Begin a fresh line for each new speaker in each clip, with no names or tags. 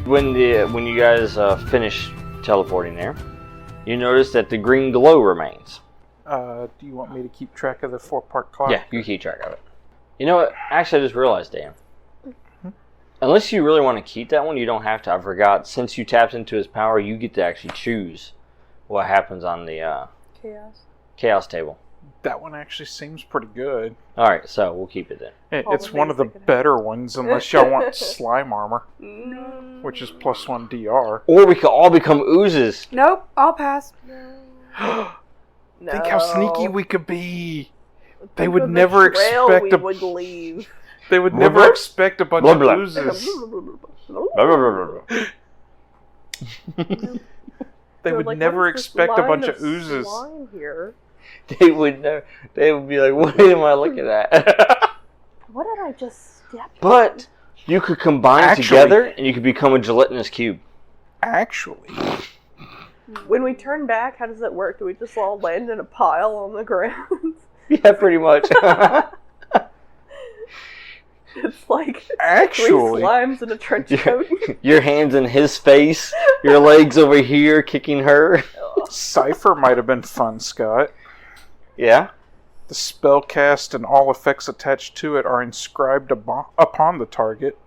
When you guys finish teleporting there, you notice that the green glow remains.
Do you want me to keep track of the 4-part clock?
Yeah, you keep track of it. You know what? Actually, I just realized, Dan. Unless you really want to keep that one, you don't have to. I forgot. Since you tapped into his power, you get to actually choose what happens on the chaos table.
That one actually seems pretty good.
Alright, so we'll keep it then.
It's one of the better ones, unless y'all want slime armor, which is +1 DR.
Or we could all become oozes.
Nope, I'll pass.
No. Think how sneaky we could be. They would never expect
we would leave.
They would never expect a bunch of oozes. They would never expect a bunch of oozes.
Here?
They would never. They would be like, "What am I looking at?"
What did I just step?
But you could combine together, and you could become a gelatinous cube.
Actually,
when we turn back, how does that work? Do we just all land in a pile on the ground?
Yeah, pretty much.
It's like
actually,
3 slimes in a trench coat.
Your hands in his face, your legs over here kicking her.
Cypher might have been fun, Scott.
Yeah?
The spell cast and all effects attached to it are inscribed upon the target.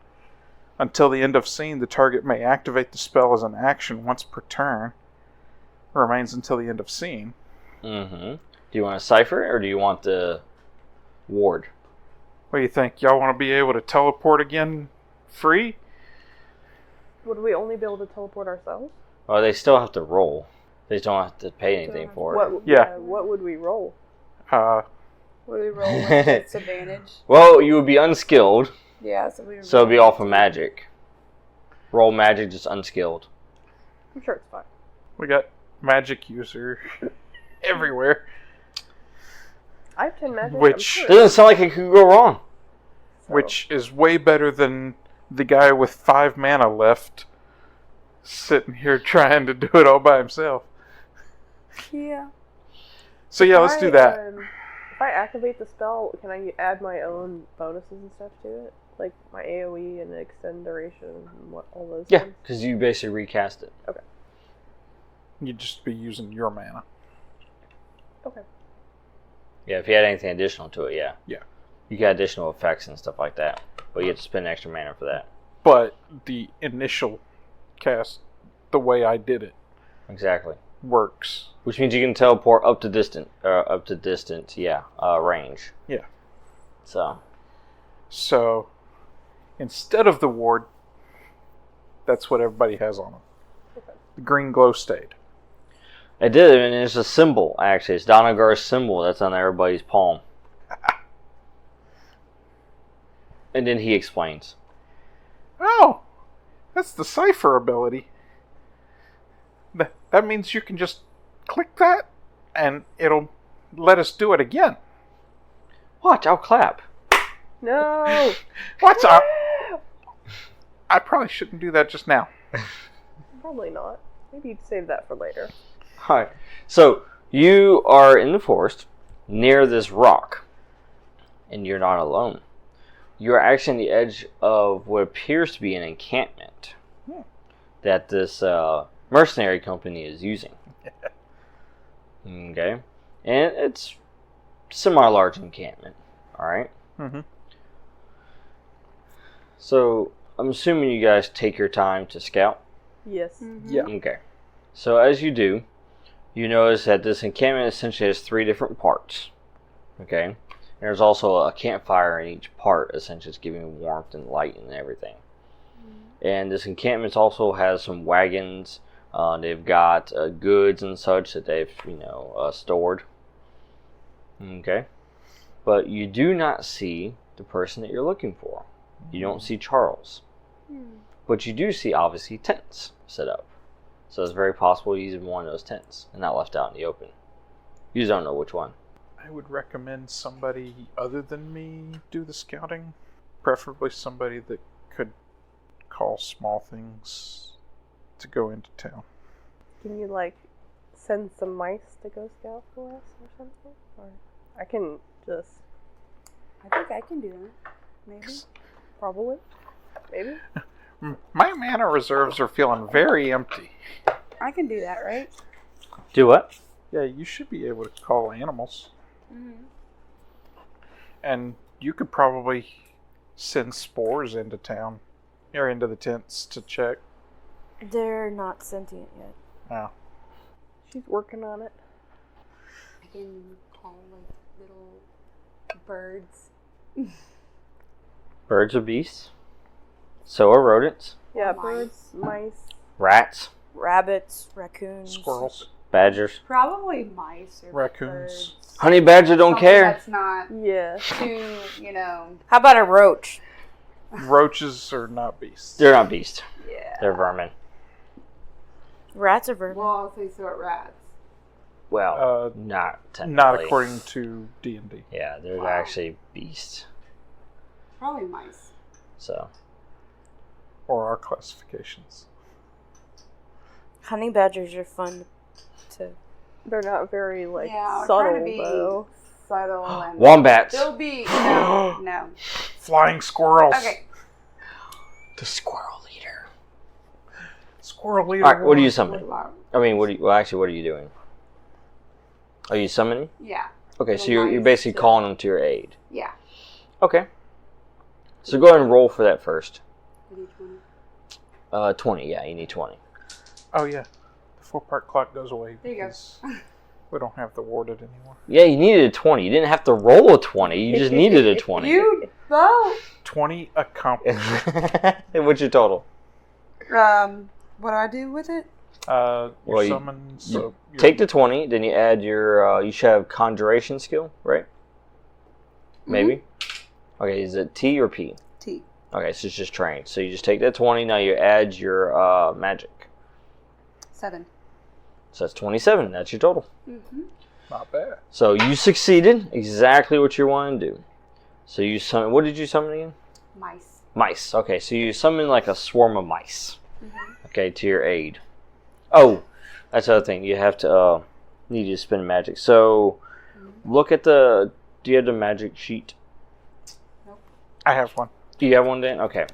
Until the end of scene, the target may activate the spell as an action once per turn. It remains until the end of scene.
Mm-hmm. Do you want a cipher, or do you want the ward?
What do you think? Y'all want to be able to teleport again free?
Would we only be able to teleport ourselves?
Well, they still have to roll. They just don't have to pay anything for it.
What would we roll?
Would we roll with disadvantage?
Well, you would be unskilled.
Yeah, so
it'd be off of magic. Roll magic, just unskilled.
I'm sure it's fine.
We got magic user everywhere.
I have 10 magic.
Which
doesn't sound like it could go wrong.
Which is way better than the guy with 5 mana left sitting here trying to do it all by himself.
Yeah.
So yeah, let's do that.
If I activate the spell, can I add my own bonuses and stuff to it? Like my AoE and extend duration and all those things?
Yeah, because you basically recast it.
Okay.
You'd just be using your mana.
Okay.
Yeah, if you had anything additional to it, yeah.
Yeah.
You got additional effects and stuff like that. But you have to spend extra mana for that.
But the initial cast, the way I did it,
exactly,
works.
Which means you can teleport up to distant, range.
Yeah.
So
instead of the ward, that's what everybody has on them. Okay. The green glow stayed.
It did, and it's a symbol, actually. It's Donagar's symbol that's on everybody's palm. And then he explains.
Oh, that's the cipher ability. That means you can just click that, and it'll let us do it again.
Watch, I'll clap.
No!
What's up? I probably shouldn't do that just now.
Probably not. Maybe you'd save that for later.
Alright, so you are in the forest near this rock, and you're not alone. You are actually on the edge of what appears to be an encampment that this mercenary company is using. Okay, and it's semi-large encampment. Alright?
Mm-hmm.
So, I'm assuming you guys take your time to scout?
Yes.
Mm-hmm.
Yeah.
Okay. So, as you do, you notice that this encampment essentially has 3 different parts. Okay? There's also a campfire in each part, essentially just giving warmth and light and everything. And this encampment also has some wagons. They've got goods and such that they've, stored. Okay? But you do not see the person that you're looking for. You don't see Charles. But you do see, obviously, tents set up. So it's very possible he's in one of those tents and not left out in the open. You just don't know which one.
I would recommend somebody other than me do the scouting. Preferably somebody that could call small things to go into town.
Can you, send some mice to go scout for us or something? Or I can just...
I think I can do that. Maybe.
Probably. Maybe.
My mana reserves are feeling very empty.
I can do that, right?
Do what?
Yeah, you should be able to call animals.
Mm-hmm.
And you could probably send spores into town. Or into the tents to check.
They're not sentient yet.
Oh.
She's working on it.
I can call like little birds.
Birds are beasts. So are rodents.
Yeah,
Mice.
birds, mice.
Rats.
Rabbits, raccoons.
Squirrels.
Badgers.
Probably mice or
Raccoons.
birds.
Honey badger don't
Something
care.
That's not
Yeah.
too,
How about a roach?
Roaches are not beasts.
They're not beasts.
Yeah.
They're vermin.
Rats are vermin.
Well, they sort rats.
Well, not technically.
Not according to D&D.
Yeah, they're
Wow.
actually beasts.
Probably mice.
So.
Or our classifications.
Honey badgers are fun to.
They're not very, like,
Yeah, we're
subtle,
trying to be
though.
subtle and
Wombats.
they'll be no.
Flying squirrels.
Okay.
The squirrel leader.
Squirrel leader.
Alright, what do you
one.
summon? I mean, what are you doing? Are you summoning?
Yeah.
Okay, so
Little
you're
mice
basically
to-
calling them to your aid.
Yeah.
Okay. So go ahead and roll for that first.
I need 20.
20, yeah, you need 20.
Oh, yeah. The 4-part clock goes away.
There you go.
because we don't have the warded anymore.
Yeah, you needed a 20. You didn't have to roll a 20. You just needed a 20.
You vote.
20 accomplished.
What's your total?
What do I do with it?
Your
Well, you-
summons. So your-
Take the 20, then you add your, you should have conjuration skill, right? Maybe? Okay, is it T or P?
T.
Okay, so it's just trained. So you just take that 20, now you add your magic.
7.
So that's 27, that's your total.
Mm-hmm.
Not bad.
So you succeeded exactly what you want to do. So you summon, what did you summon again?
Mice.
Mice. Okay, so you summon like a swarm of mice.
Mm-hmm.
Okay, to your aid. Oh, that's the other thing. You have to, need to spend magic. So look at the, do you have the magic sheet?
I have one.
Do you have one, Dan? Okay.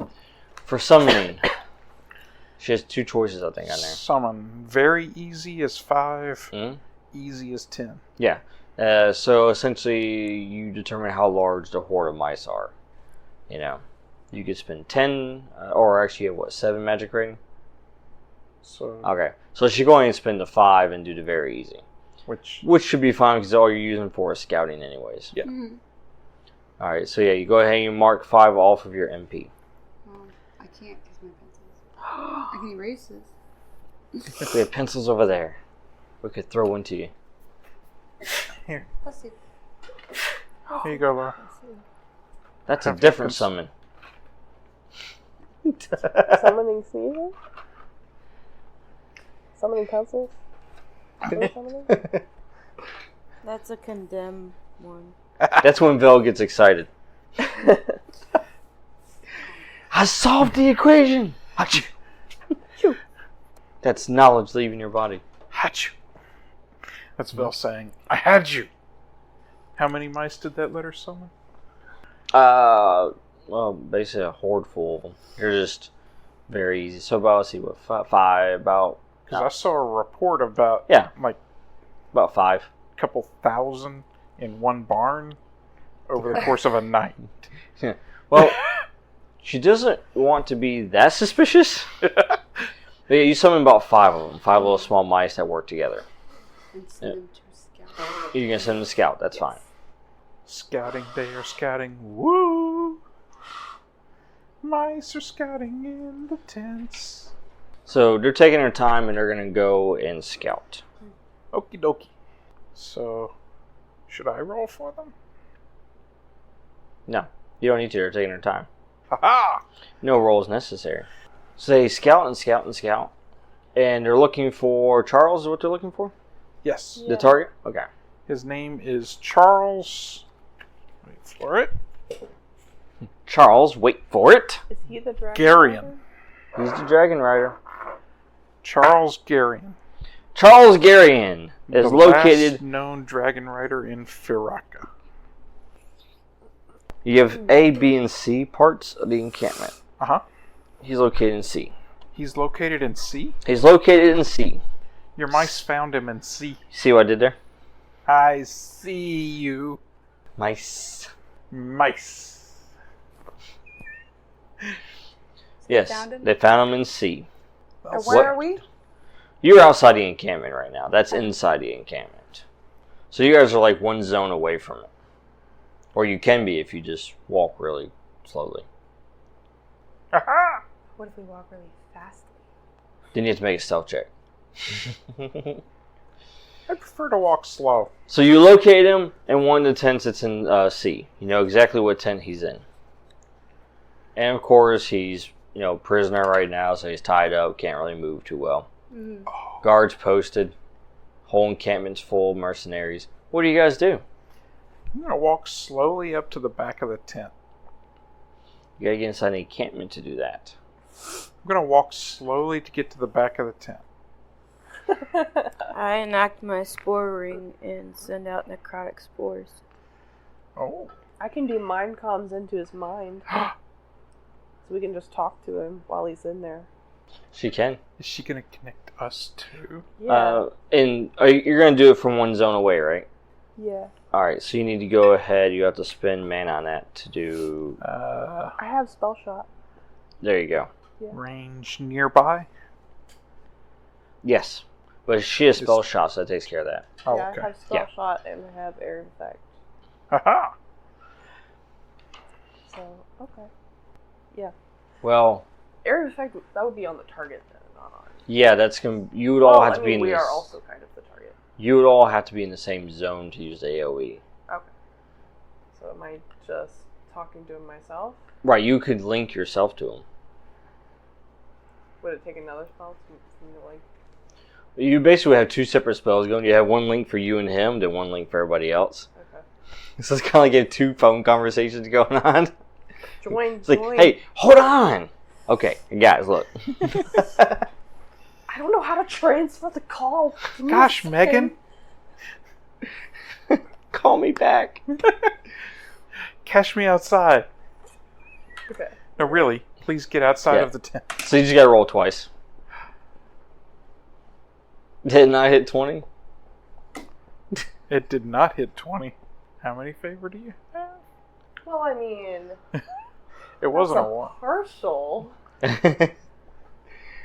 For summoning, she has 2 choices, I think, on there.
Summon. Very easy is 5.
Mhm.
Easy is 10.
Yeah. So essentially, you determine how large the horde of mice are. You know, you could spend 10, or actually, you have, what, 7 magic rating?
So,
Okay. So she go ahead and spend the 5 and do the very easy.
which
Which should be fine because all you're using for is scouting anyways.
Yeah.
Mm-hmm.
Alright, so yeah, you go ahead and you mark 5 off of your MP.
Well, I can't because my pencils. I can erase this.
We have pencils over there. We could throw one to you.
here,
Let's see.
here you go, Laura.
That's a
Have
different
pencils.
summon.
Summoning sneezing? Summoning pencils? Are summoning?
That's a condemn one.
That's when Vel gets excited. I solved the equation! Achoo. That's knowledge leaving your body.
Had you. That's Vel saying, I had you. How many mice did that letter summon?
Well, basically a horde full of them. They're just very easy. So about, let's see, what, 5, about...
Because I saw a report about
Yeah.
like
About 5.
a couple thousand in one barn over the course of a night.
Well, she doesn't want to be that suspicious. But yeah, you summon about 5 of them. 5 little small mice that work together.
And send them to scout.
You can send them to scout, that's fine.
Scouting, they are scouting. Woo! Mice are scouting in the tents.
So they're taking their time and they're going to go and scout.
Okie dokie. So, should I roll for them?
No, you don't need to. They're taking their time.
Ha-ha!
No rolls necessary. So they scout and scout and scout. And they're looking for Charles, is what they're looking for?
Yes.
The target? Okay.
His name is Charles. Wait for it.
Charles, wait for it.
Is he the dragon?
Garion.
He's the dragon rider.
Charles Garion.
Charles Garion is
the
located...
last known dragon rider in Firaka.
You have A, B, and C parts of the encampment.
Uh-huh.
He's located in C.
He's located in C?
He's located in C.
Your mice found him in C.
See what I did there?
I see you.
Mice.
Mice.
Yes,
found him?
they found him in C.
Where
What?
are we?
You're outside the encampment right now. That's inside the encampment. So you guys are like one zone away from it. Or you can be if you just walk really slowly.
Aha!
What if we walk really fast?
Then you have to make a stealth check.
I prefer to walk slow.
So you locate him in one of the tents that's in C. You know exactly what tent he's in. And of course he's, prisoner right now, so he's tied up, can't really move too well.
Mm-hmm.
Guards posted. Whole encampment's full of mercenaries. What do you guys do?
I'm going to walk slowly up to the back of the tent.
You gotta get inside the encampment to do that.
I'm going to walk slowly to get to the back of the tent.
I enact my spore ring and send out necrotic spores.
Oh.
I can do mind comms into his mind. So we can just talk to him while he's in there.
She can.
Is she going to connect us too?
Yeah.
And you're gonna do it from one zone away, right?
Yeah.
Alright, so you need to go ahead. You have to spend mana on that to do...
I have spell shot.
There you go.
Yeah.
Range nearby?
Yes. But she has spell shot, so that takes care of that.
Oh,
Yeah,
okay.
I have spell
Yeah.
shot and I have air effect.
Haha!
So, okay. Yeah.
Well,
Air effect, that would be on the target then, not on.
yeah, that's gonna... You would all have to be in
we
this...
are also kind of the target.
You would all have to be in the same zone to use the AoE.
Okay. So am I just talking to him myself?
Right, you could link yourself to him.
Would it take another spell for me to like...
You basically have two separate spells going. You have one link for you and him, then one link for everybody else.
Okay.
So it's kind of like you have two phone conversations going on.
Join,
It's like, hey, hold on! Okay, guys, look.
I don't know how to transfer the call. Give me a
Gosh,
second.
Megan!
Call me back.
Cash me outside.
Okay.
No, really. Please get outside
Yeah.
of the tent.
So you just gotta roll twice. Didn't I hit 20?
It did not hit 20. How many favor do you have?
Well, I mean...
It wasn't a
that's
1.
partial.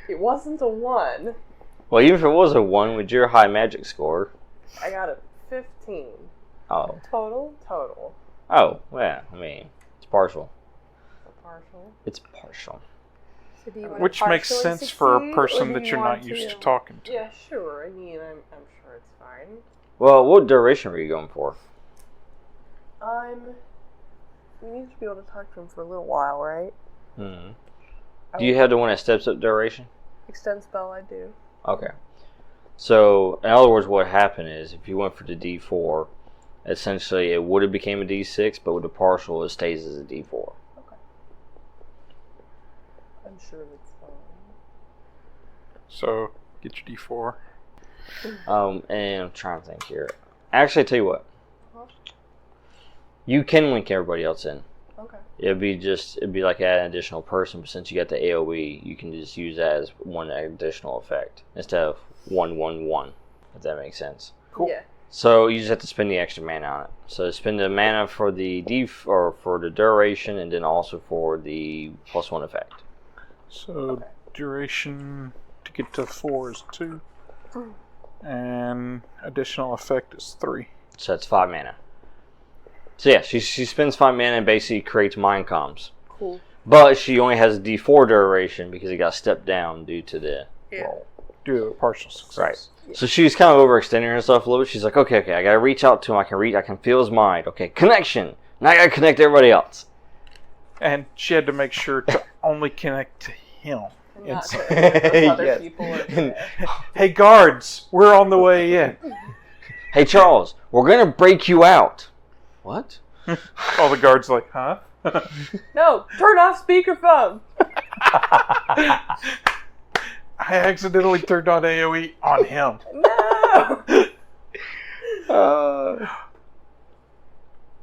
It wasn't a 1.
Well, even if it was a 1, with your high magic score.
I got a 15.
Oh.
Total? Total.
Oh, yeah, I mean, it's partial.
A partial.
It's partial.
So do you want
Which
to
makes
partially
sense for a
succeed, or
person
do
that
you
you're
want
not used to talking to.
Yeah, sure. I mean, I'm sure it's fine.
Well, what duration were you going for?
We need to be able to talk to him for a little while, right?
Hmm. Do you have the one that steps up duration?
Extend spell, I do.
Okay. So, in other words, what happened is, if you went for the D4, essentially it would have became a D6, but with the partial, it stays as a D4.
Okay. I'm sure it's fine.
So, get your D4.
And I'm trying to think here. Actually, I tell you what.
Uh-huh.
You can link everybody else in.
Okay.
It'd be like add an additional person, but since you got the AoE, you can just use that as one additional effect instead of 1/1/1. If that makes sense.
Cool.
Yeah.
So you just have to spend the extra mana on it. So spend the mana for the or for the duration, and then also for the +1 effect.
So, duration to get to 4 is 2. And additional effect is 3.
So that's 5 mana. So yeah, she spends 5 mana and basically creates mind comms.
Cool.
But she only has a D4 duration because it got stepped down due to the roll.
Do a partial success.
Right. So she's kind of overextending herself a little bit. She's like, okay, I gotta reach out to him. I can feel his mind. Okay, connection. Now I gotta connect everybody else.
And she had to make sure to only connect to him.
And not
It's-
to any of those other
Yes.
people in there.
Hey guards, we're on the way in.
Hey Charles, we're gonna break you out. What?
All the guards like, huh?
No, turn off speakerphone.
I accidentally turned on AoE on him.
No.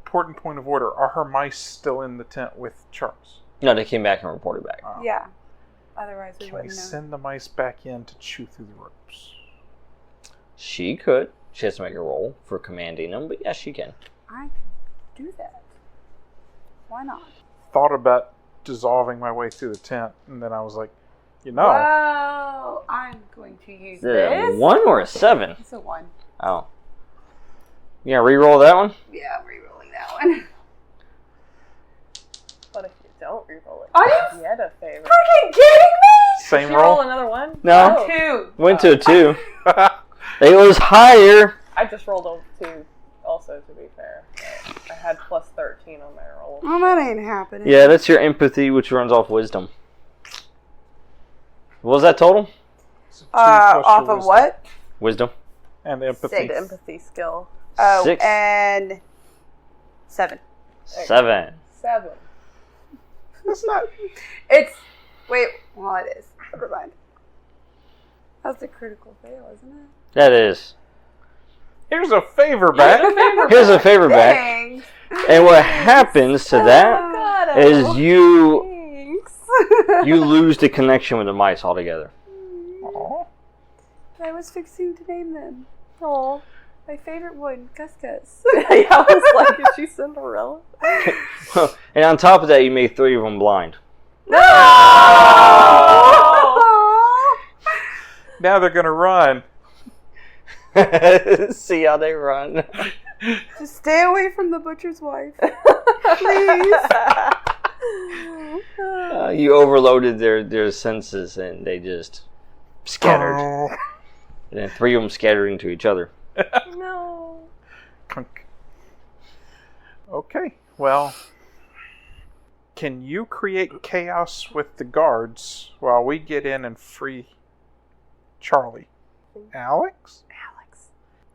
Important point of order. Are her mice still in the tent with Charles?
No, they came back and reported back.
Yeah. Otherwise, we
Can we
wouldn't know.
send the mice back in to chew through the ropes?
She could. She has to make a roll for commanding them, but yes, she can.
I can do that. Why not?
Thought about dissolving my way through the tent, and then I was like,
Well, I'm going to use
Is it a
this.
1 or a 7?
It's a 1.
Oh. You gonna re-roll that one?
Yeah, I'm re-rolling that one.
But if you don't reroll it,
Are you
you get a favor.
freaking kidding me?
same
Did you roll
roll?
another one?
No.
Oh.
2.
Went to a 2. It was higher.
I just rolled a 2 also, to be fair. But I had plus 13 on my roll.
Well, that ain't happening.
Yeah, that's your empathy, which runs off wisdom. What was that total?
So 2 plus your
Off of
wisdom.
what?
Wisdom.
And empathy.
Big empathy skill.
Oh,
6.
and 7.
7.
7.
That's not...
It's wait. Well, it is. Never mind. That's a critical fail, isn't it?
That is.
Here's a favor back.
Here's a favor back.
Thanks.
And what happens to that
God,
is you
thanks.
lose the connection with the mice altogether.
Aw.
I was fixing to name them.
Aw.
My favorite one, Gus Gus.
Yeah, I was like, is she Cinderella?
And on top of that, you made 3 of them blind.
No!
Now they're gonna run.
See how they run.
Just stay away from the butcher's wife.
You overloaded their senses and they just scattered.
Oh.
And then 3 of them scattered into each other.
No.
Clunk. Okay, well, can you create chaos with the guards while we get in and free Charlie? Alex?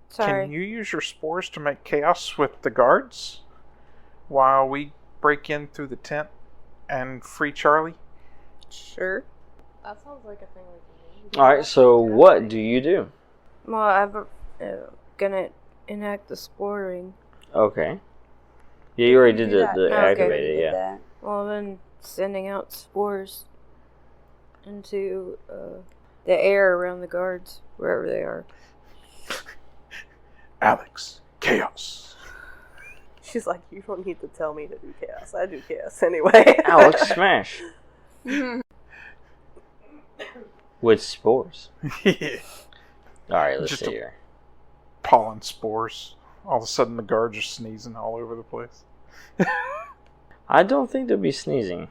Sorry.
Can you use your spores to make chaos with the guards while we break in through the tent and free Charlie?
Sure.
That sounds like a thing we can do.
Alright, so what do you do?
Well, I'm gonna enact the spore ring.
Okay. Yeah, you already did
Do that.
the
Okay.
activated,
Did
yeah.
that.
Well, then sending out spores into the air around the guards, wherever they are.
Alex, chaos.
She's like, you don't need to tell me to do chaos. I do chaos anyway.
Alex, smash. With spores. Alright, let's
Just
see here.
Pollen spores. All of a sudden the guards are sneezing all over the place.
I don't think they'll be sneezing.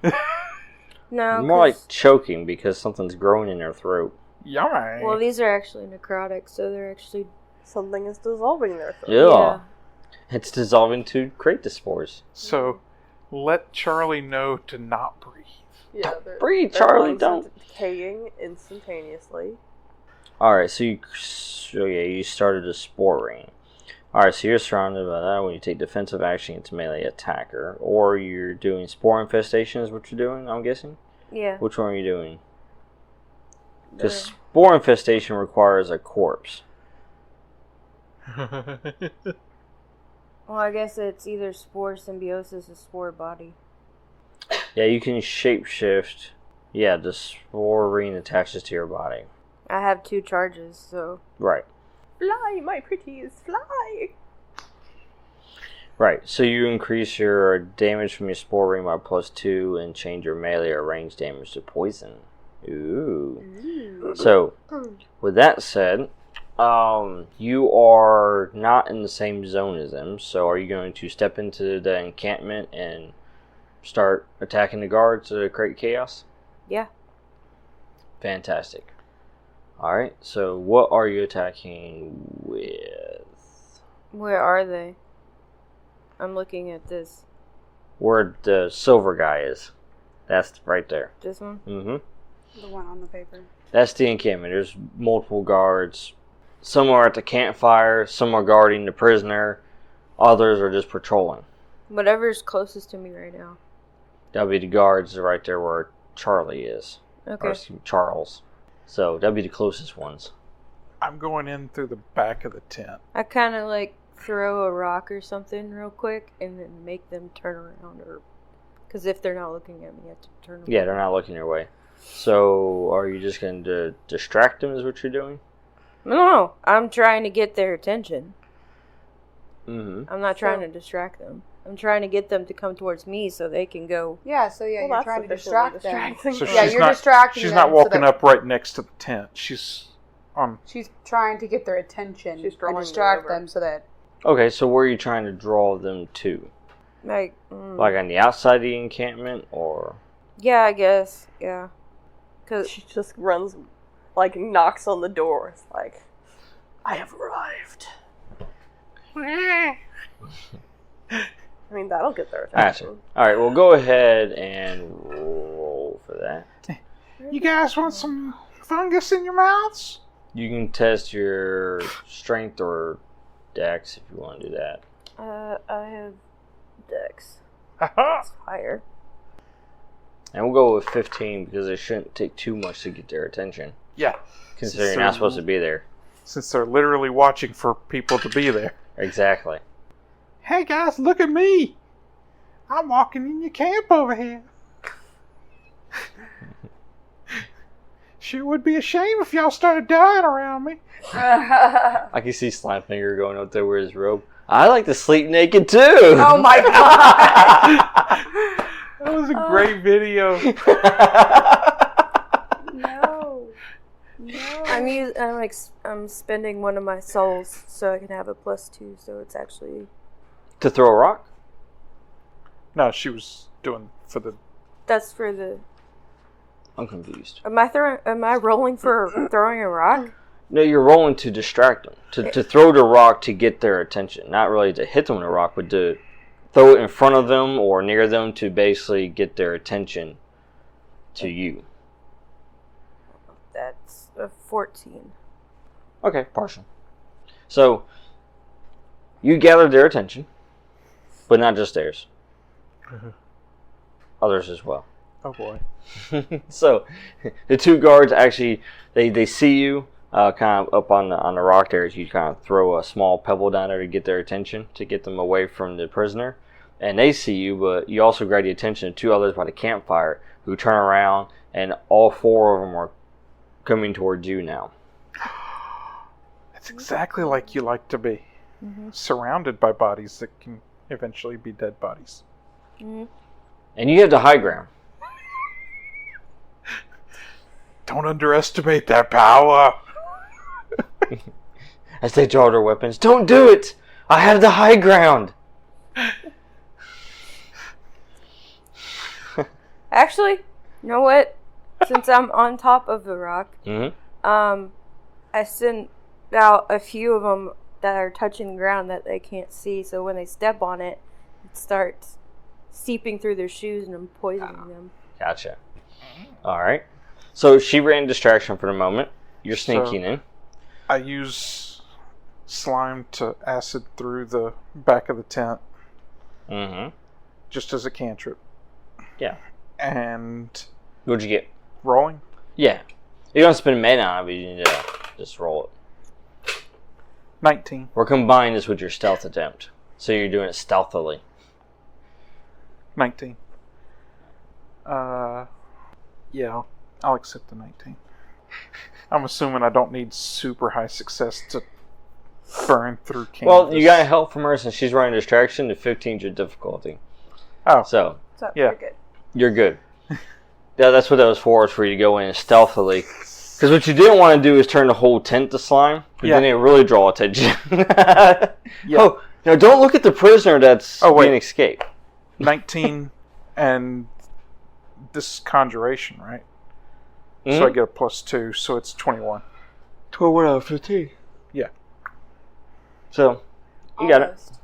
No,
More like
'cause-
choking because something's growing in their throat.
Yummy.
well, these are actually necrotic, so they're actually
Something is dissolving their throat.
Yeah. It's dissolving to create the spores.
So let Charlie know to not breathe.
Yeah,
breathe,
their
Charlie,
lungs are
don't.
decaying instantaneously.
Alright, so you started a spore ring. Alright, so you're surrounded by that when you take defensive action against melee attacker. Or you're doing spore infestation is what you're doing, I'm guessing?
yeah.
Which one are you doing? Because spore infestation requires a corpse.
Well, I guess it's either spore symbiosis or spore body.
Yeah, you can shapeshift. Yeah, the spore ring attaches to your body.
I have 2 charges, so
Right.
Fly, my pretties, fly!
Right, so you increase your damage from your spore ring by +2 and change your melee or range damage to poison. Ooh. So, with that said, you are not in the same zone as them, so are you going to step into the encampment and start attacking the guards to create chaos?
yeah.
Fantastic. Alright, so what are you attacking with?
Where are they? I'm looking at this.
Where the silver guy is. That's right there.
This one?
Mm-hmm.
The one on the paper.
That's the encampment. There's multiple guards. Some are at the campfire, some are guarding the prisoner, others are just patrolling.
Whatever's closest to me right now.
That'll be the guards right there where Charlie is.
Okay.
Or excuse me, Charles. So that'll be the closest ones.
I'm going in through the back of the tent.
I kind of like throw a rock or something real quick and then make them turn around, or because if they're not looking at me, I have to turn them.
Yeah, they're not looking your way. So, are you just going to distract them is what you're doing?
No, I'm trying to get their attention.
Mm-hmm.
I'm not trying to distract them. I'm trying to get them to come towards me so they can go.
Yeah, so yeah,
Well,
you're
that's
trying to
sufficiently
distract them.
distracting.
So
Yeah,
she's
you're
not,
distracting
She's
them
not
so
walking
that-
up right next to the tent. She's on.
She's trying to get their attention
She's
and
drawing
distract
them over.
them so that...
Okay, so where are you trying to draw them to?
Like,
Like on the outside of the encampment, or?
yeah, I guess. Yeah. Cause
She just runs, like, knocks on the door. It's like, I have arrived. I mean, that'll get their attention.
Gotcha. Alright, well go ahead and roll for that.
You guys want some fungus in your mouths?
You can test your strength or dex if you want to do that.
I have Dex.
Haha.
It's higher.
And we'll go with 15 because it shouldn't take too much to get their attention.
Yeah.
Considering you're not supposed to be there.
Since they're literally watching for people to be there.
Exactly.
Hey guys, look at me. I'm walking in your camp over here. Sure would be a shame if y'all started dying around me.
I can see Slimefinger going up there with his robe. I like to sleep naked too!
Oh my god!
That was a great video.
No. No.
I'm spending one of my souls so I can have a +2. So it's actually
To throw a rock?
No, she was doing for the.
that's for the.
I'm confused.
Am I rolling for throwing a rock?
No, you're rolling to distract them. To throw the rock to get their attention. Not really to hit them with a rock, but to throw it in front of them or near them to basically get their attention to you.
That's a 14.
Okay, partial. So, you gathered their attention, but not just theirs. Others as well.
Oh boy.
So, the two guards actually, they see you kind of up on the rock there as you kind of throw a small pebble down there to get their attention, to get them away from the prisoner. And they see you, but you also grab the attention of two others by the campfire who turn around, and all four of them are coming towards you now.
That's exactly like you like to be. Surrounded by bodies that can eventually be dead bodies.
Mm-hmm.
And you have the high ground.
Don't underestimate that power.
As they draw their weapons, don't do it! I have the high ground!
Actually, you know what? Since I'm on top of the rock, I send out a few of them that are touching the ground that they can't see. So when they step on it, it starts seeping through their shoes and I'm poisoning them.
Gotcha. Alright. So she ran distraction for the moment. You're sneaking in.
I use slime to acid through the back of the tent.
Mm-hmm.
Just as a cantrip.
Yeah.
And
What'd you get?
rolling.
Yeah. You don't spend mana on it, but you need to just roll it.
19.
We're combining this with your stealth attempt. So you're doing it stealthily.
19. Yeah, I'll accept the 19. I'm assuming I don't need super high success to burn through canvas.
Well, you got help from her since she's running distraction to 15's your difficulty.
Oh,
So,
So,
Yeah.
you're good.
you're good. Yeah, that's what that was for you to go in stealthily. Because what you didn't want to do is turn the whole tent to slime, but then it really draw attention. Oh, now don't look at the prisoner that's being escaped.
19 and this is conjuration, right? So I get a +2, so it's 21.
21 out of 15.
Yeah.
So, you got it.
Almost.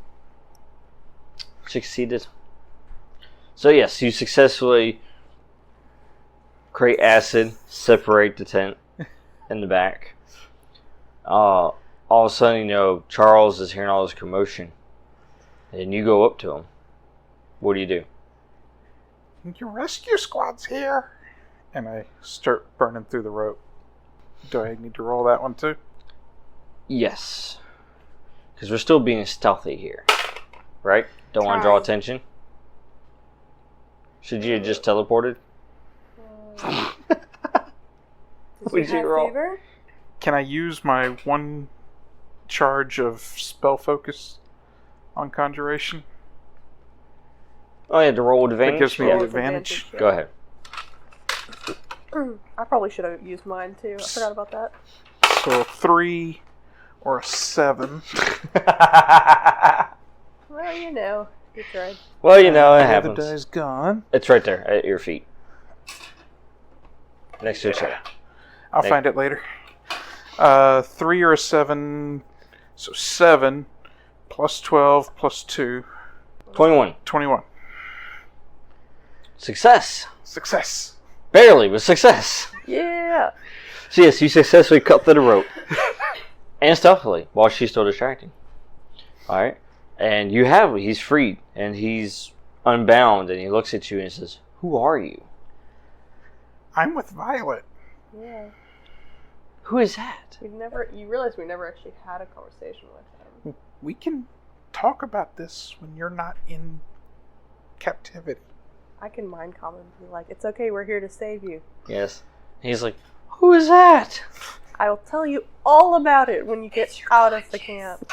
Succeeded. So yes, you successfully create acid, separate the tent in the back. All of a sudden, Charles is hearing all this commotion. And you go up to him. What do you do?
Your rescue squad's here. And I start burning through the rope. Do I need to roll that one too?
Yes. Because we're still being stealthy here. Right? Don't want to draw attention? Should you have just teleported? What did you roll?
Fever?
Can I use my 1 charge of spell focus on conjuration?
Oh, yeah, to roll advantage?
That gives me
Yeah.
an advantage.
Go ahead.
I probably should have used mine too. I forgot about that.
So a 3 or a 7.
Well, you know, you tried.
Well, you know, it
The
happens.
other die's gone.
It's right there at your feet. Next to the chair.
I'll
Thank-
find it later. 3 or a 7. So 7 plus 12 plus 2.
21.
21.
Success.
Success.
Barely, but success.
Yeah.
So yes, you successfully cut through the rope. And stealthily, while she's still distracting. Alright. And he's freed, and he's unbound, and he looks at you and says, "Who are you?"
I'm with Violet.
Yeah.
Who is that?
You realize we never actually had a conversation with him.
We can talk about this when you're not in captivity.
I can mind comment and be like, it's okay, we're here to save you.
Yes. He's like, "Who is that?"
I will tell you all about it when you get out of the camp.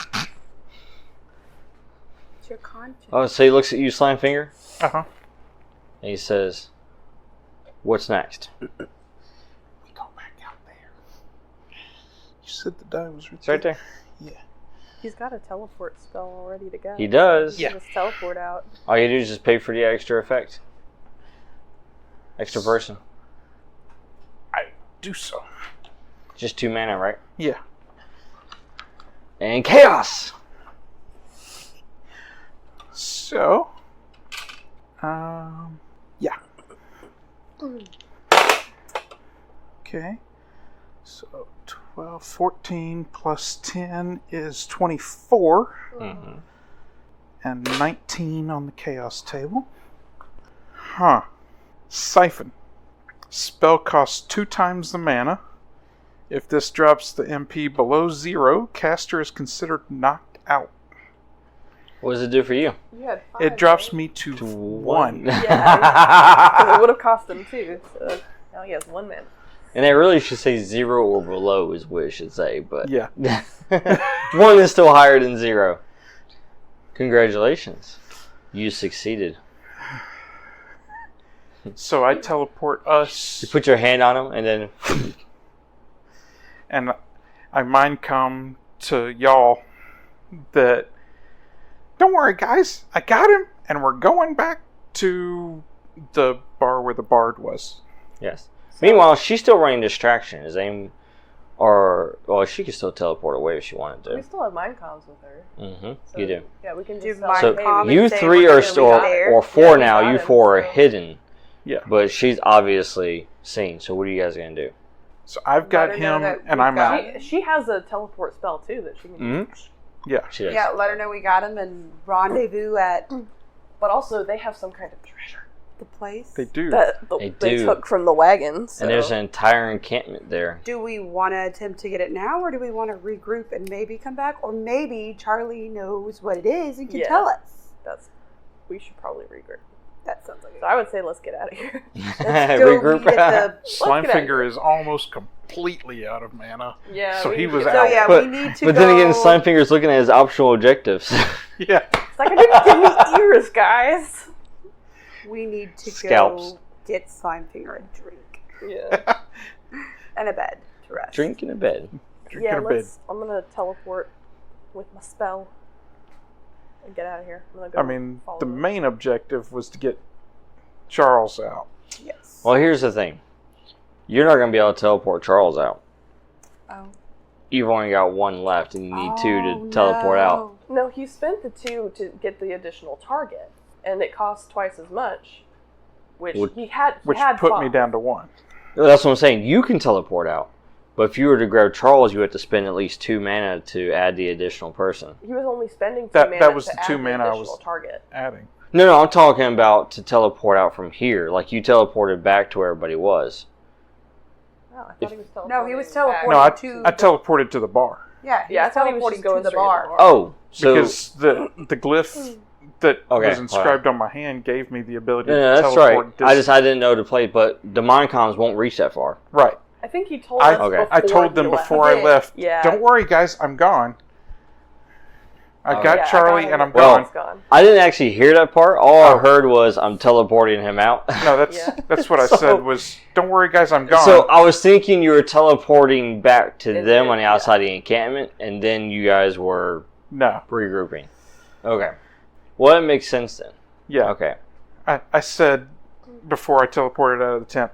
It's your conscience.
Oh, so he looks at you, Slime Finger,
Uh-huh.
and he says, "What's next?"
We go back out there. You said the die was
It's right there.
Yeah.
He's got a teleport spell all ready to go.
He does.
Yeah.
Just teleport out.
All you do is just pay for the extra effect. Extra person.
I do so.
Just 2 mana, right?
Yeah.
And chaos!
So, yeah. Okay. So 12, 14 plus 10 is 24.
Mm-hmm.
And 19 on the chaos table. Huh. Siphon. Spell costs 2 times the mana. If this drops the MP below 0, caster is considered knocked out.
What does it do for you?
You had 5,
It drops
right?
me to
To
1.
Yeah. Because it would have cost him 2, so now he has 1 mana.
And they really should say 0 or below is what it should say, but...
Yeah.
1 is still higher than 0. Congratulations. You succeeded.
So I teleport us,
You put your hand on him, and then...
and I mind come to y'all that, don't worry guys, I got him, and we're going back to the bar where the bard was.
Yes. Meanwhile, she's still running distraction. Is aim... Or... Well, she could still teleport away if she wanted
We
to.
still have mind comms with her.
Mm-hmm.
So,
You do.
Yeah, we can
Do
just
mind
So,
comm
you
and say
3
we're
are
gonna
still...
be there.
Or 4
Yeah, we
now.
got
You
him,
4 are
so-
hidden.
Yeah.
But she's obviously seen. So what are you guys going to do?
So I've got
Let her know
him,
that
and
we've
I'm
got
out.
him.
She has a teleport spell too that she can use.
Mm-hmm.
Yeah.
She does.
Yeah, let her know we got him and rendezvous at
But also, they have some kind of treasure
the place.
They do.
that
They
they
do.
took from the wagons.
And there's an entire encampment there.
Do we want to attempt to get it now, or do we want to regroup and maybe come back? Or maybe Charlie knows what it is and can
Yeah.
tell us.
We should probably regroup.
That sounds like
So I would say let's get out of here.
Let's go
Regroup.
meet at the...
Slimefinger is almost completely out of mana.
Yeah.
So
we
he
need
was
to get
out.
So yeah,
But-
we need to
But
go...
then again, Slimefinger's looking at his optional objectives.
Yeah.
It's like, I didn't give me ears, guys.
We need to
Scalps.
go get Slimefinger a drink
Yeah.
and a bed to rest.
Drink in a bed.
Drink
Yeah,
in a bed.
I'm gonna teleport with my spell and get out of here. I'm gonna go
I mean,
follow
the
them.
main objective was to get Charles out.
Yes.
Well, here's the thing. You're not going to be able to teleport Charles out.
Oh.
You've only got 1 left, and you need 2
Oh,
to teleport out.
No, he spent the 2 to get the additional target, and it cost twice as much. Which he had.
Which
he had
put me
5.
down to 1.
That's what I'm saying. You can teleport out. But if you were to grab Charles, you have to spend at least 2 mana to add the additional person.
He was only spending 2
That
mana
was
to
the
add
2
the
mana I
additional
was-
target.
Adding.
No, I'm talking about to teleport out from here. Like, you teleported back to where everybody was.
Oh, I thought he was teleporting.
No, he was
back.
teleporting.
No,
to
I
the-
teleported to the bar.
Yeah,
Yeah, I thought he was
teleporting
just going
to the
straight to
bar.
the bar.
Oh, so...
Because the glyph that
Okay,
was inscribed on my hand gave me the ability
No,
to
that's
teleport
right.
distance.
I didn't know to play, but the mind comms won't reach that far.
Right.
I think he told us
Okay.
before
I told them
he left.
before I
Okay.
left.
Yeah.
Don't worry, guys. I'm gone. I got
Yeah,
Charlie,
him.
and I'm
Well,
gone.
He's gone.
I didn't actually hear that part. All I heard was I'm teleporting him out.
No, that's
Yeah.
that's what I
So-
said. Was don't worry, guys. I'm gone.
So I was thinking you were teleporting back to
And
them
then-
on the outside of the encampment, and then you guys were
no.
regrouping. Okay. Well, it makes sense then.
Yeah.
Okay.
I said before I teleported out of the tent,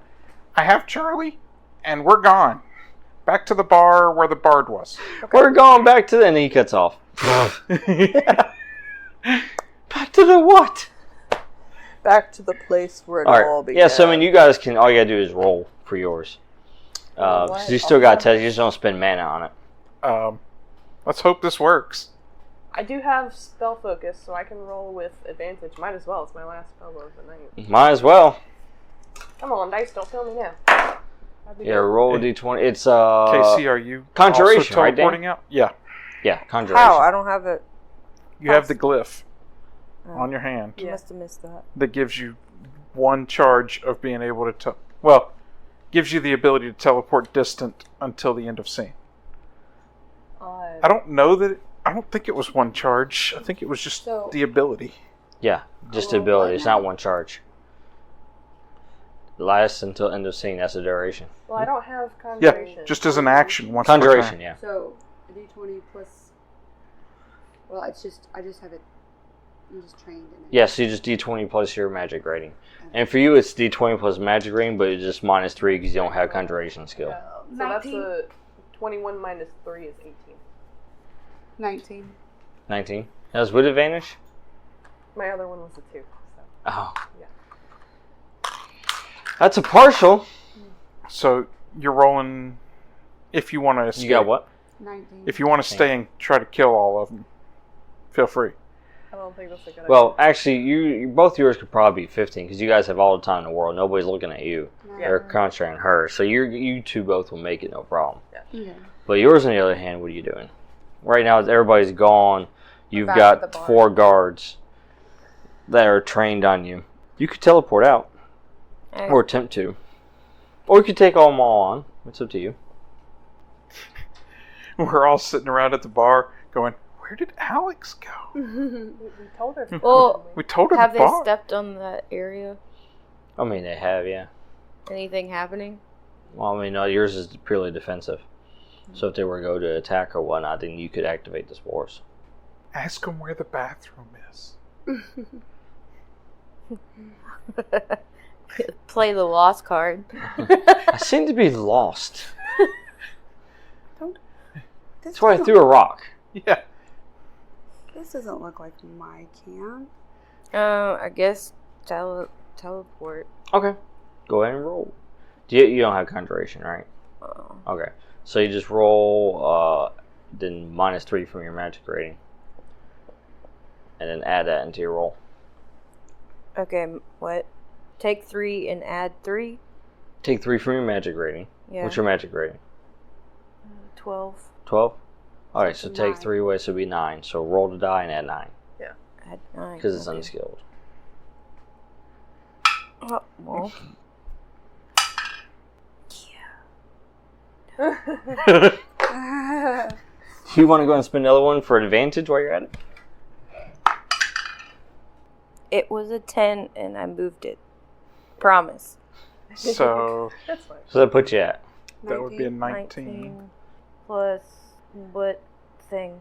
I have Charlie, and we're gone. Back to the bar where the bard was.
We're going back to the... And he cuts off. Back to the what?
Back to the place where it
All
all
right.
began.
Yeah, so I mean, you guys can... All you gotta do is roll for yours.
What?
So you still got test. You just don't spend mana on it.
Let's hope this works.
I do have spell focus, so I can roll with advantage. Might as well. It's my last spell of the night.
Might as well.
Come on, dice, don't kill me now. That'd be
Yeah,
good.
roll a d20. It's
Casey, are you
Conjuration,
also
right, Dan?
teleporting out? Yeah.
Yeah, conjuration.
How? I don't have it.
You have the glyph
Oh.
on your hand
I
Yeah.
must have missed that.
that gives you one charge of being able to well, gives you the ability to teleport distant until the end of scene. I don't think it was one charge. I think it was just
So-
the ability.
Yeah, just
Oh,
ability.
why
It's
not?
not one charge. Lasts until end of scene. That's the duration.
Well, I don't have
Yeah,
conjuration.
just as an action once per
Conjuration,
turn.
yeah.
So a d20 plus. Well, I just have it. I'm just trained in it.
Yeah, so you just d20 plus your magic rating. And for you, it's d20 plus magic rating, but it's just -3 because you don't have conjuration skill.
Yeah. So that's
19.
a 21 minus 3 is 18.
19.
19. That was with advantage?
My other one was a 2. So.
Oh.
Yeah.
That's a partial.
So you're rolling if you want to escape.
You got what?
19.
If you want to stay and try to kill all of them, feel free.
I don't think that's a good
Well, actually, you both yours could probably be 15 because you guys have all the time in the world. Nobody's looking at you. They're concentrating on her. So you two both will make it, no problem.
Okay.
But yours, on the other hand, what are you doing? Right now, everybody's gone. You've
Back to
got
the bar.
4 guards that are trained on you. You could teleport out, or attempt to. Or you could take them all on. It's up to you.
We're all sitting around at the bar going, where did Alex go?
We told her.
Well,
We told her
have
the
they
bar.
stepped on that area?
I mean, they have, yeah.
Anything happening?
Well, I mean, no, yours is purely defensive. So if they were to go to attack or whatnot, then you could activate the spores.
Ask him where the bathroom is.
Play the lost card.
I seem to be lost.
This
That's why I
doesn't-
threw a rock.
Yeah.
This doesn't look like my camp.
I guess teleport.
Okay. Go ahead and roll. You don't have conjuration, right?
Oh.
Okay. So you just roll, then -3 from your magic rating. And then add that into your roll.
Okay, what? Take 3 and add 3?
Take 3 from your magic rating.
Yeah.
What's your magic rating?
12.
12? Alright, so take
9.
3 away, so it'll be 9. So roll the die and add 9.
Add 9.
Because it's
okay.
unskilled.
Oh, well.
You want to go and spend another one for advantage while you're at it?
It was a 10 and I moved it. Promise.
So
That's fine.
So that puts you at.
that would be a
19.
19.
Plus what thing?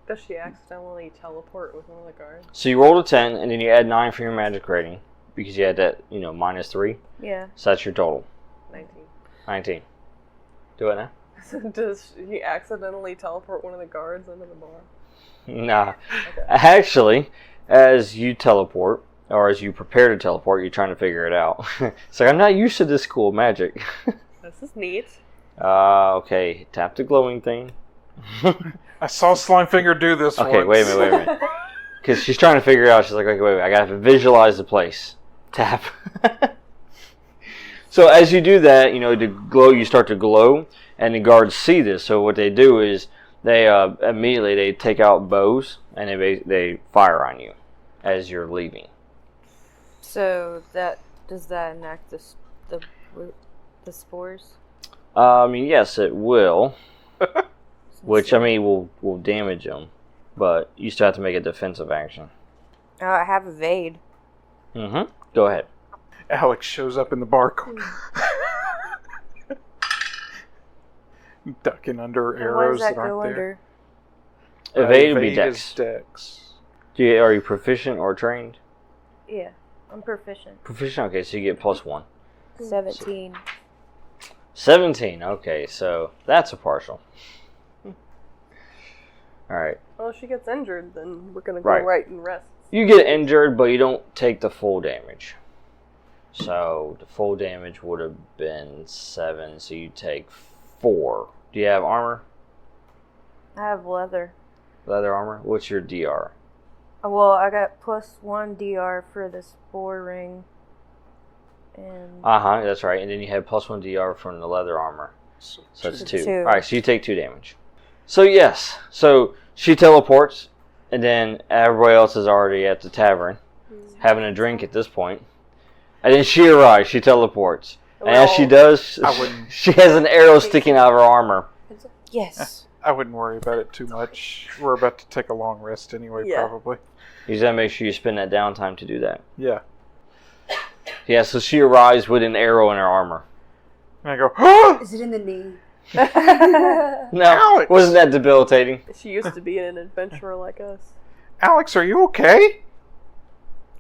Does she accidentally teleport with one of the guards?
So you rolled a 10, and then you add 9 from your magic rating. Because you had that, -3.
Yeah.
So that's your total.
19.
19. Do it now.
Does she accidentally teleport one of the guards into the bar?
Nah.
Okay.
Actually, as you teleport, or as you prepare to teleport, you're trying to figure it out. It's like, I'm not used to this cool magic.
This is neat.
Okay. Tap the glowing thing.
I saw Slimefinger do this
Okay,
once.
wait a minute. Because she's trying to figure it out. She's like, okay, wait, I gotta visualize the place. Tap. So as you do that, you start to glow, and the guards see this. So what they do is they immediately take out bows and they fire on you as you're leaving.
So does that enact the spores?
Yes, it will. Which, will damage him. But you still have to make a defensive action.
I have evade.
Mm-hmm. Go ahead.
Alex shows up in the bar corner. Ducking under
And
arrows
what does
that
that go
aren't there.
under?
Evade would be
Evade
dex.
is dex.
Are you proficient or trained?
Yeah, I'm proficient.
Proficient, okay, so you get +1.
17.
17, okay, so that's a partial. Alright.
Well, if she gets injured, then we're gonna go
Right.
right and rest.
You get injured, but you don't take the full damage. So the full damage would have been 7, so you take 4. Do you have armor?
I have leather.
Leather armor? What's your DR?
Well, I got +1 DR for the spore ring. And
That's right. And then you have +1 DR from the leather armor. So it's 2.
2.
Alright, so you take 2 damage. So yes, so she teleports, and then everybody else is already at the tavern, having a drink at this point. And then she arrives, she teleports. And as she does,
I wouldn't-
she has an arrow sticking out of her armor.
yes.
I wouldn't worry about it too much. We're about to take a long rest anyway,
Yeah.
probably.
You just gotta make sure you spend that downtime to do that.
Yeah.
Yeah, so she arrives with an arrow in her armor.
And I go, oh!
Is it in the knee?
No,
Alex!
wasn't that debilitating?
She used to be an adventurer like us.
Alex, are you okay?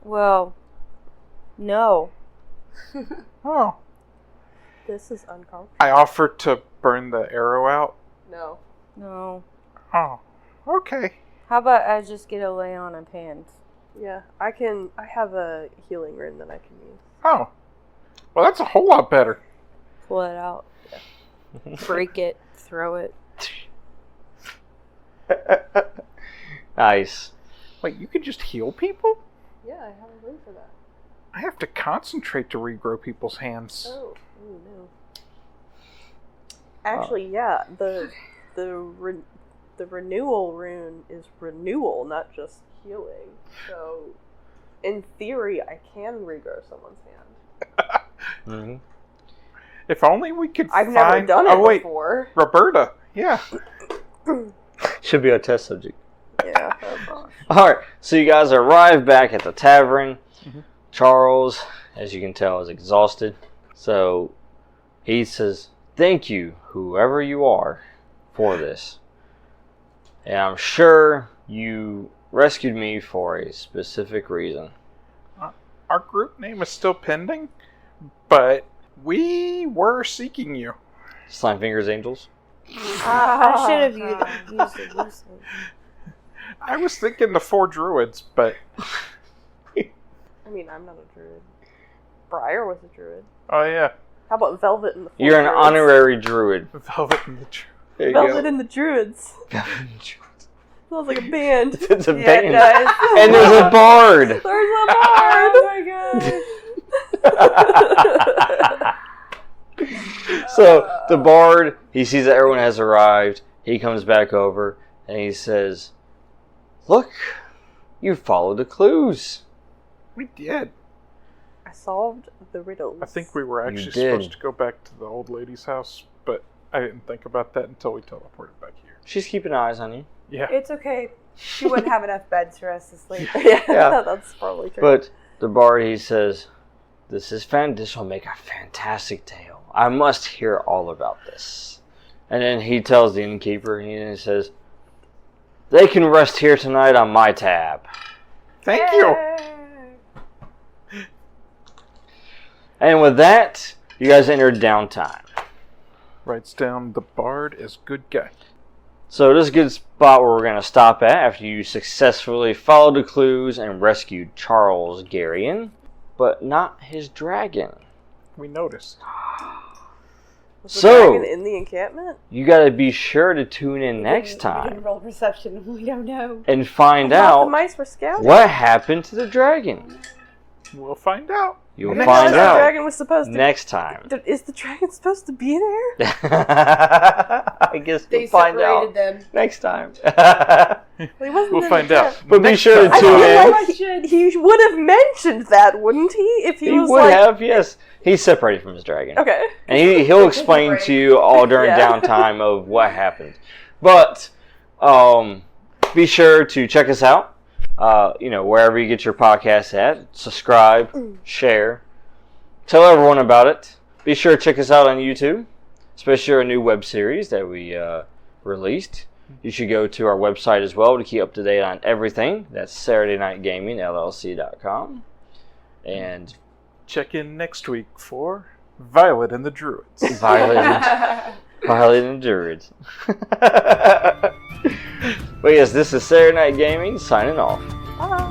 Well, no.
Oh.
This is uncomfortable.
I offered to burn the arrow out.
No.
No.
Oh. Okay.
How about I just get a lay on of hands?
Yeah, I have a healing rune that I can use.
Oh. Well, that's a whole lot better.
Pull it out. Break it. Throw it.
Nice.
Wait, you could just heal people?
Yeah, I have a rune for that.
I have to concentrate to regrow people's hands.
Oh no. Actually, yeah, the renewal rune is renewal, not just healing. So, in theory, I can regrow someone's hand.
Mm-hmm.
If only we could
I've
find...
never done it
Oh, wait.
before.
Roberta. Yeah.
Should be our test subject.
Yeah. Oh gosh.
Alright, so you guys arrive back at the tavern.
Mhm.
Charles, as you can tell, is exhausted. So he says, "Thank you, whoever you are, for this. And I'm sure you rescued me for a specific reason."
Our group name is still pending, but we were seeking you.
Slime Fingers Angels.
I should have used it loosely.
I was thinking the 4 druids, but...
I mean, I'm not a druid. Briar was a druid.
Oh, yeah.
How about Velvet and the 4
You're an
druids?
honorary druid.
Velvet and the Druid.
There you
Velvet
go.
and the Druids. Sounds like a band.
It's a
Yeah,
band.
it does.
And there's a bard.
There's a bard!
Oh my god.
So the bard, he sees that everyone has arrived. He comes back over and he says, "Look, you followed the clues."
We did.
I solved the riddles.
I think we were actually
did.
supposed to go back to the old lady's house, but I didn't think about that until we teleported back here.
She's keeping eyes on you.
Yeah.
It's okay. She wouldn't have enough beds for us to sleep.
yeah,
Yeah.
that's probably true.
But the bard, he says, this will make a fantastic tale. I must hear all about this." And then he tells the innkeeper, and he says, "They can rest here tonight on my tab."
Thank you.
And with that, you guys enter downtime.
Writes down the bard is good guy.
So this is a good spot where we're going to stop at after you successfully followed the clues and rescued Charles Garion, but not his dragon.
We noticed.
Was the
So-
dragon in the encampment?
You got to be sure to tune in next
We didn't
time
roll perception. We don't know.
and find
I thought the
out
mice were scouting.
what happened to the dragon.
We'll find out.
You will
I
find
realized the
out
dragon was supposed to.
next time.
Is the dragon supposed to be there?
I guess
They
we'll find
separated
out
them.
next time.
Well, he wasn't
We'll
in
find
the
out.
ship.
But be
Next
sure to
time.
tune in.
Like he would have mentioned that, wouldn't he? If he,
He
was
would
like,
have, yes. He's separated from his dragon.
okay.
And he'll explain to you all during
Yeah.
downtime of what happened. But be sure to check us out. Wherever you get your podcasts at. Subscribe, share, tell everyone about it. Be sure to check us out on YouTube, especially our new web series that we released. You should go to our website as well to keep up to date on everything. That's SaturdayNightGamingLLC.com. And
Check in next week for Violet and the Druids.
Violet and Druids. But yes, this is Saturday Night Gaming signing off.
Bye.